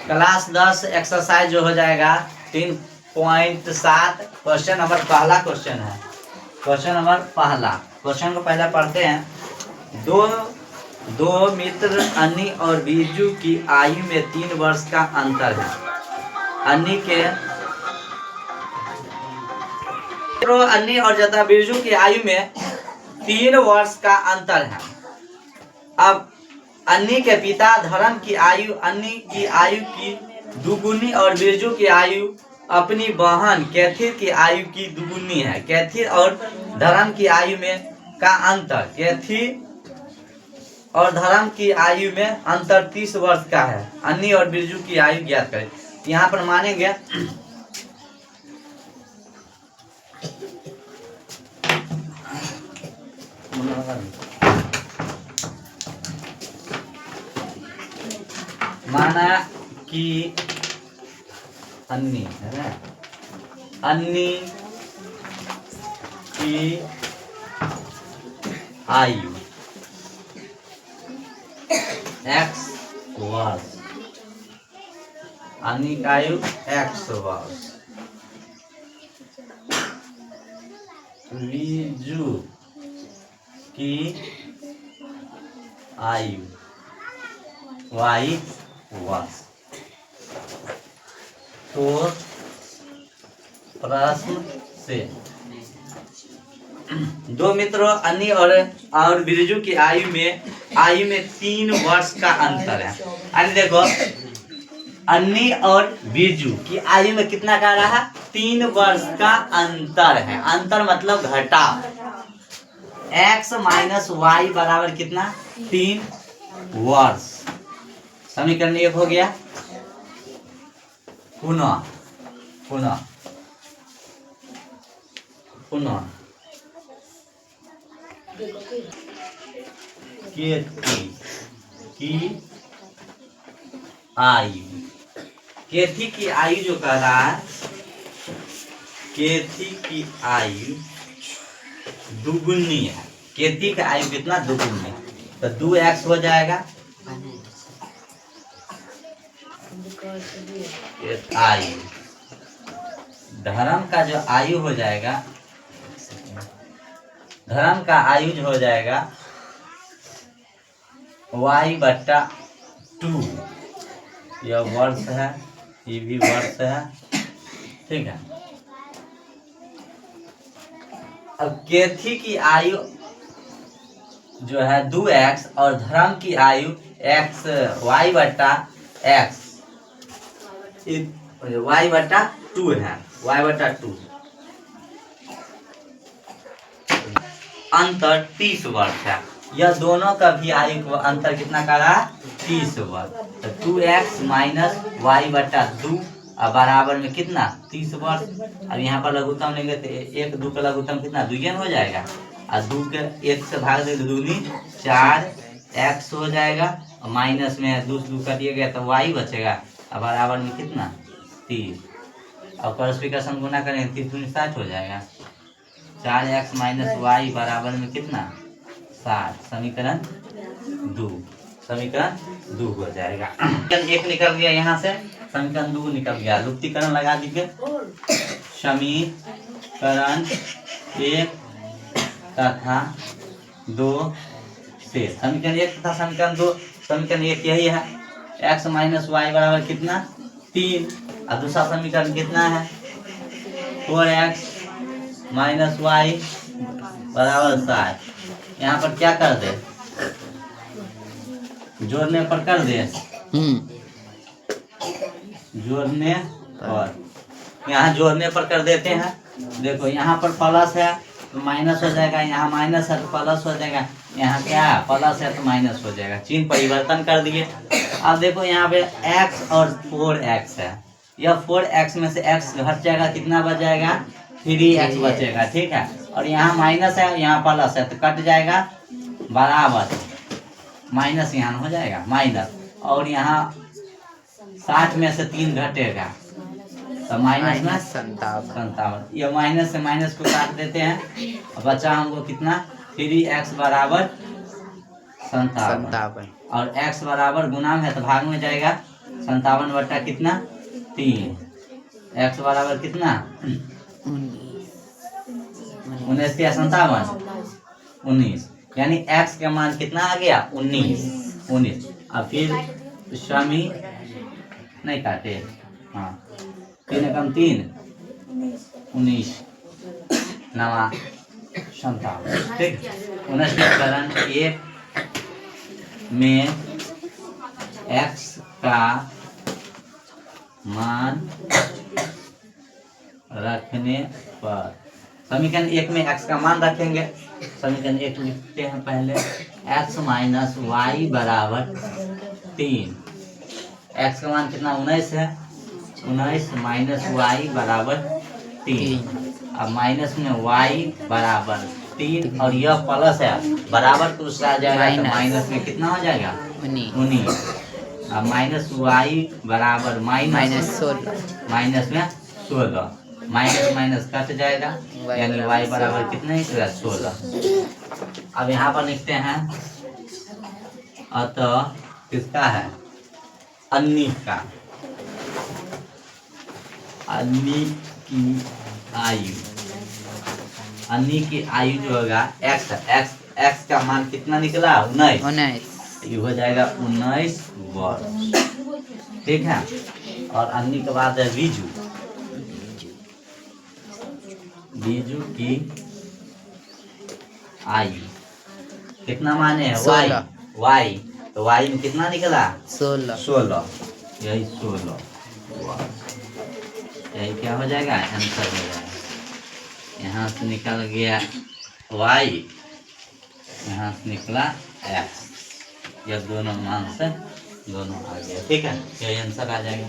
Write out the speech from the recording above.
Class 10 exercise जो हो जाएगा 3.7 क्वेश्चन नंबर पहला क्वेश्चन है। क्वेश्चन नंबर पहला, क्वेश्चन को पहले पढ़ते हैं। दो मित्र अन्नी और बीजू की आयु में 3 वर्ष का अंतर है। अन्नी और जता बीजू की आयु में 3 वर्ष का अंतर है। अब अन्नी के पिता धर्म की आयु अन्नी की आयु की दुगुनी और बिरजू की आयु अपनी बहन कैथी की आयु की दुगुनी है। कैथी और धर्म की आयु में का अंतर, कैथी और धर्म की आयु में अंतर 30 वर्ष का है। अन्नी और बिरजू की आयु ज्ञात करें। यहाँ पर मानेंगे माना कि अन्नी है ना, अन्नी की आयु x वर्ष, अन्नी की आयु x वर्ष, बीजू की आयु y वर्ष। तो प्रश्न से दो मित्रों अन्नी और बिरजू की आयु में 3 वर्ष का अंतर है। अन्य देखो, अन्नी और बिरजू की आयु में कितना का रहा? 3 वर्ष का अंतर है। अंतर मतलब घटा। x माइनस वाई बराबर कितना? 3 वर्ष। समीकरण 1 हो गया। पुनः केथी की आयु जो कह रहा है, केथी की आयु दुगुनी है। केथी की आयु कितना? दुगुनी। तो 2x हो जाएगा। आयु धर्म का जो आयु हो जाएगा, धर्म का आयु जो हो जाएगा y/2। यह वर्ष है, ये भी वर्ष है, ठीक है। अब केथी की आयु जो है 2x और धर्म की आयु x y/x y/2 है, y/2। अंतर 30 वर्ष है। यह दोनों का भी आयु का अंतर कितना का रहा? 30 वर्ष। तो 2x माइनस y/2 बराबर में कितना? 30 वर्ष। अब यहाँ पर लघुत्तम लेंगे तो 1 2 का लघुत्तम कितना? 2 हो जाएगा। और 2 के 1 से भाग देंगे, दूनी 4x हो जाएगा। और माइनस में 2 कटिए गया तो y बचेगा। अब बराबर में कितना? 30। और परस्पीकरण गुना करेंगे 30 दूनी 60 हो जाएगा। 4x माइनस y बराबर में कितना? 60। समीकरण 2 हो जाएगा। 1 निकल गया यहाँ से, समीकरण 2 निकल गया। लुप्तीकरण लगा दीजिए। समीकरण 1 तथा 2 से समीकरण 1 तथा समीकरण 2। समीकरण 1 यही है, x माइनस वाई बराबर कितना? 3। और दूसरा समीकरण कितना है? 4x माइनस वाई बराबर 7। यहाँ पर क्या कर दे? जोड़ने पर कर दे। जोड़ने पर, यहाँ जोड़ने पर कर देते हैं। देखो यहाँ पर प्लस है तो माइनस हो जाएगा, यहाँ माइनस है तो प्लस हो जाएगा, यहाँ क्या है? प्लस है तो माइनस हो जाएगा। चिन्ह परिवर्तन कर दिए। अब देखो यहाँ पे x और 4x है। यह 4x में से x घट जाएगा, कितना बच जाएगा? 3x बचेगा, ठीक है। और यहाँ माइनस है, यहाँ प्लस है तो कट जाएगा, बराबर माइनस यहाँ हो जाएगा माइनस। और यहाँ 60 में से 3 घटेगा तो माइनस में 57। ये माइनस से माइनस को काट देते हैं, बचा हमको कितना? 3x बराबर 57। और x बराबर गुणाम है तो भाग में जाएगा 57 बटा कितना 3, x बराबर कितना 19 या 57 19, यानी x का मान कितना आ गया 19। अब फिर स्वामी नहीं काटे, हाँ 3 कम 3 19 नवा 57, ठीक। 19 के कारण 1 में x का मान रखने पर, समीकरण 1 में x का मान रखेंगे। समीकरण 1 लिखते हैं पहले, x माइनस वाई बराबर 3। x का मान कितना 19 है, 19 माइनस वाई बराबर 3। अब माइनस में y बराबर 3 और यह प्लस है, बराबर तो उसका आ जाएगा तो माइनस में कितना हो जाएगा 19। अब माइनस वाई बराबर माइनस 16, माइनस में 16, माइनस माइनस कट जाएगा, यानी y बराबर कितना ही 16। अब यहाँ पर लिखते हैं अतः किसका है अन्नी का, अन्नी की आयु, अन्नी की आयु जो होगा x का मान कितना निकला 19, ये हो जाएगा 19 वर्ष, ठीक है। और अन्नी के बाद है बीजू, बीजू की आयु कितना माने है y, तो y में कितना निकला 16, यही 16, यही क्या हो जाएगा आंसर हो जाएगा। यहाँ से निकल गया y, यहाँ से निकला x, यह दोनों मान से दोनों आ गया, ठीक है, यही आंसर आ जाएगा।